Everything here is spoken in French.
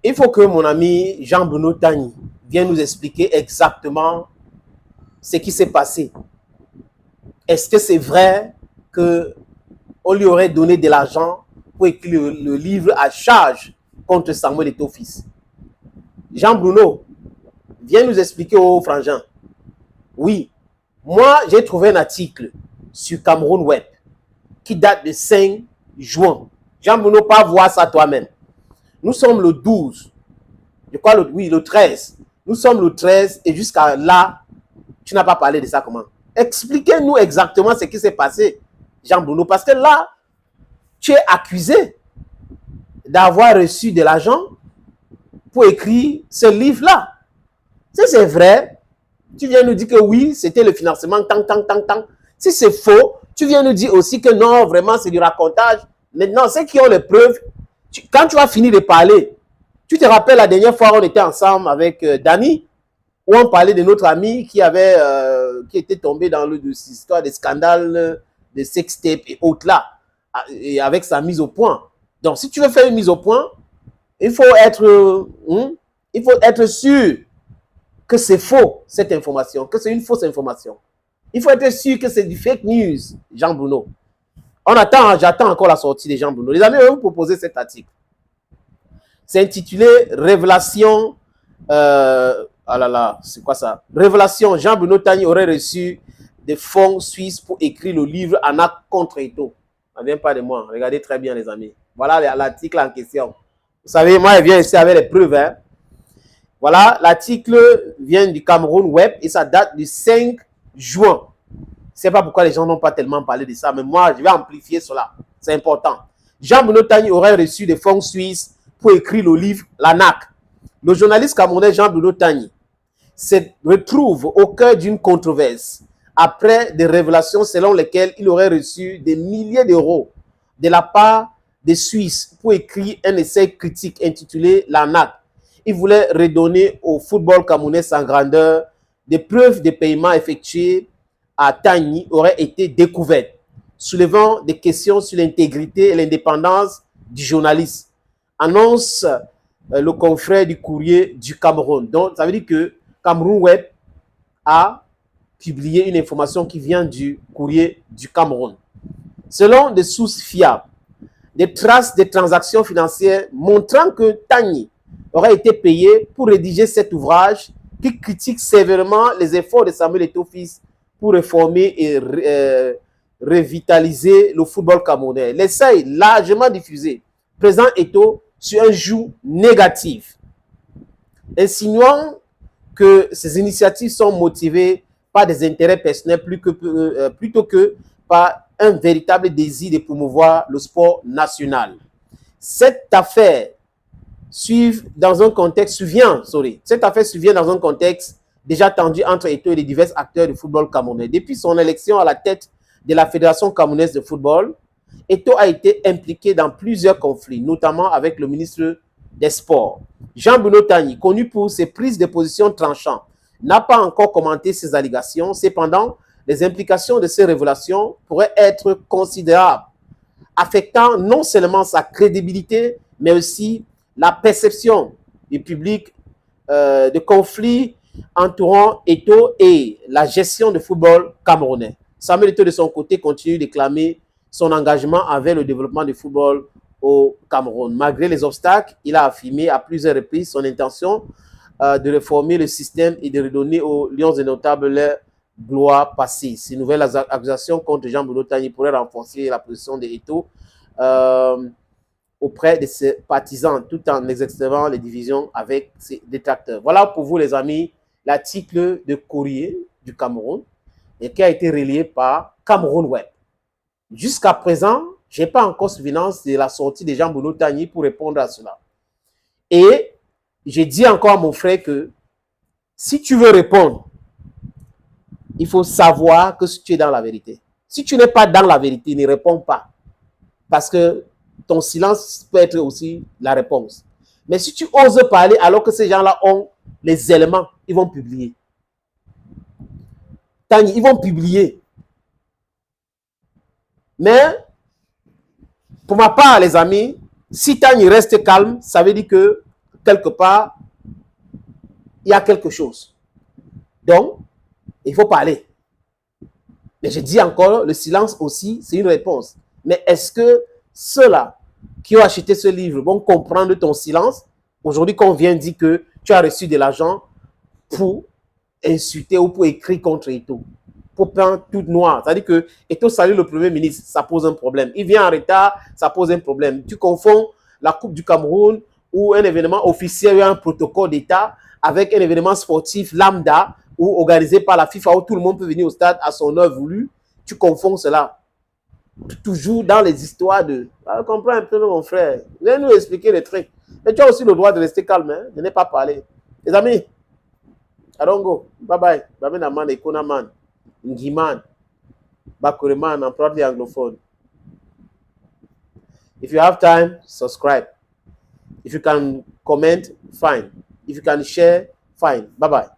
il faut que mon ami Jean-Bruno Tagny vienne nous expliquer exactement ce qui s'est passé. Est-ce que c'est vrai qu'on lui aurait donné de l'argent pour écrire le livre à charge contre Samuel Eto'o fils? Jean-Bruno, viens nous expliquer au frangin. Oui, moi j'ai trouvé un article sur Cameroun Web qui date de 5 juin. Jean-Bruno, pas voir ça toi-même. Nous sommes le 12. Je crois le 13. Nous sommes le 13 et jusqu'à là, tu n'as pas parlé de ça comment? Expliquez-nous exactement ce qui s'est passé, Jean-Bruno, parce que là, tu es accusé d'avoir reçu de l'argent pour écrire ce livre-là. Si c'est vrai, tu viens nous dire que oui, c'était le financement, tant. Si c'est faux, tu viens nous dire aussi que non, vraiment, c'est du racontage. Maintenant, ceux qui ont les preuves, quand tu vas finir de parler, tu te rappelles la dernière fois, on était ensemble avec Danny, où on parlait de notre ami qui était tombé dans l'histoire des scandales de sextape et autres là, et avec sa mise au point. Donc, si tu veux faire une mise au point, il faut être sûr que c'est faux, cette information, que c'est une fausse information. Il faut être sûr que c'est du fake news, Jean-Bruno. J'attends encore la sortie de Jean-Bruno. Les amis, je vais vous proposer cet article. C'est intitulé Révélation. Ah là là, c'est quoi ça? Révélation. Jean-Bruno Tagny aurait reçu des fonds suisses pour écrire le livre En acte contre Eto'o. Ça ne vient pas de moi. Regardez très bien, les amis. Voilà l'article en question. Vous savez, moi, je viens ici avec les preuves. Hein. Voilà, l'article vient du Cameroun Web et ça date du 5 juin. Je ne sais pas pourquoi les gens n'ont pas tellement parlé de ça, mais moi, je vais amplifier cela. C'est important. Jean-Bruno Tagny aurait reçu des fonds suisses pour écrire le livre L'ANAC. Le journaliste camerounais Jean-Bruno Tagny se retrouve au cœur d'une controverse après des révélations selon lesquelles il aurait reçu des milliers d'euros de la part des Suisses pour écrire un essai critique intitulé L'ANAC. Il voulait redonner au football camerounais sa grandeur. Des preuves de paiement effectuées à Tagny auraient été découvertes, soulevant des questions sur l'intégrité et l'indépendance du journaliste, annonce le confrère du Courrier du Cameroun. Donc, ça veut dire que Cameroun Web a publié une information qui vient du Courrier du Cameroun. Selon des sources fiables, des traces de transactions financières montrant que Tagny aurait été payé pour rédiger cet ouvrage qui critique sévèrement les efforts de Samuel Eto'o fils pour réformer et revitaliser le football camerounais. L'essai largement diffusé présente Eto'o sur un joug négatif, insinuant que ces initiatives sont motivées par des intérêts personnels plutôt que par un véritable désir de promouvoir le sport national. Cette affaire survient dans un contexte déjà tendu entre Eto'o et les divers acteurs du football camerounais. Depuis son élection à la tête de la Fédération camerounaise de football, Eto'o a été impliqué dans plusieurs conflits, notamment avec le ministre des Sports. Jean-Bruno Tagny, connu pour ses prises de position tranchantes, n'a pas encore commenté ces allégations. Cependant, les implications de ces révélations pourraient être considérables, affectant non seulement sa crédibilité, mais aussi la perception du public de conflits entourant Eto'o et la gestion du football camerounais. Samuel Eto'o, de son côté, continue de clamer son engagement avec le développement du football au Cameroun. Malgré les obstacles, il a affirmé à plusieurs reprises son intention de réformer le système et de redonner aux Lions indomptables leur gloire passée. Ces nouvelles accusations contre Jean-Bruno Tagny pourraient renforcer la position de Eto'o auprès de ses partisans, tout en exerçant les divisions avec ses détracteurs. Voilà pour vous, les amis, l'article de Courrier du Cameroun et qui a été relayé par Cameroun Web. Jusqu'à présent, je n'ai pas encore souvenance de la sortie de Jean-Bruno Tagny pour répondre à cela. Et j'ai dit encore à mon frère que si tu veux répondre, il faut savoir que tu es dans la vérité. Si tu n'es pas dans la vérité, ne réponds pas. Parce que ton silence peut être aussi la réponse. Mais si tu oses parler alors que ces gens-là ont les éléments, ils vont publier. Tagny, ils vont publier. Mais, pour ma part, les amis, si Tagny reste calme, ça veut dire que quelque part, il y a quelque chose. Donc, il faut parler. Mais je dis encore, le silence aussi, c'est une réponse. Mais est-ce que ceux-là qui ont acheté ce livre vont comprendre ton silence? Aujourd'hui, qu'on vient dire que tu as reçu de l'argent pour insulter ou pour écrire contre Eto'o, pour peindre tout noir. C'est-à-dire que Eto'o salue le Premier ministre, ça pose un problème. Il vient en retard, ça pose un problème. Tu confonds la Coupe du Cameroun ou un événement officiel, un protocole d'État avec un événement sportif lambda ou organisé par la FIFA où tout le monde peut venir au stade à son heure voulue. Tu confonds cela. Toujours dans les histoires de... Ah, comprends un peu, mon frère. Viens nous expliquer les trucs. Et tu as aussi le droit de rester calme, hein, de ne pas parler. Les amis, I don't go. Bye bye. Bamena man, Ekona man, Ngiman, Bakure man, and proudly Anglophone. If you have time, subscribe. If you can comment, fine. If you can share, fine. Bye bye.